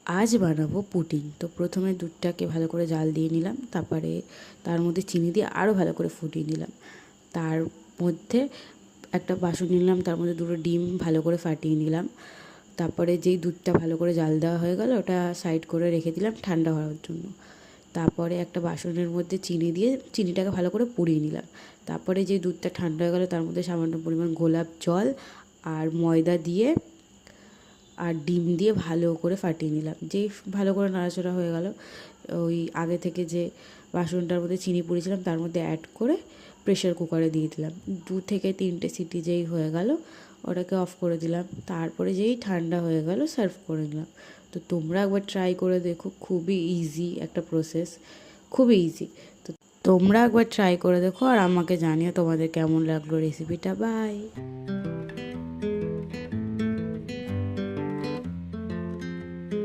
আজ বানাবো পুডিং। তো প্রথমে দুধটাকে ভালো করে জাল দিয়ে নিলাম, তারপরে তার মধ্যে চিনি দিয়ে আরও ভালো করে ফুটিয়ে নিলাম। তার মধ্যে একটা বাসন নিলাম, তার মধ্যে দুটো ডিম ভালো করে ফাটিয়ে নিলাম। তারপরে যেই দুধটা ভালো করে জাল দেওয়া হয়ে গেল, ওটা সাইড করে রেখে দিলাম ঠান্ডা হওয়ার জন্য। তারপরে একটা বাসনের মধ্যে চিনি দিয়ে চিনিটাকে ভালো করে পুড়িয়ে নিলাম। তারপরে যেই দুধটা ঠান্ডা হয়ে গেল, তার মধ্যে সামান্য পরিমাণ গোলাপ জল আর ময়দা দিয়ে আর ডিম দিয়ে ভালো করে ফাটিয়ে নিলাম। যেই ভালো করে নাড়াচাড়া হয়ে গেল, ওই আগে থেকে যে বাসনটার মধ্যে চিনি পুড়িয়েছিলাম তার মধ্যে অ্যাড করে প্রেশার কুকারে দিয়ে দিলাম। 2 থেকে 3টে সিটি যেই হয়ে গেল, ওটাকে অফ করে দিলাম। তারপরে যেই ঠান্ডা হয়ে গেল, সার্ভ করে নিলাম। তো তোমরা একবার ট্রাই করে দেখো, খুবই ইজি একটা প্রসেস, খুবই ইজি। তো তোমরা একবার ট্রাই করে দেখো আর আমাকে জানিও তোমাদের কেমন লাগলো রেসিপিটা। বাই।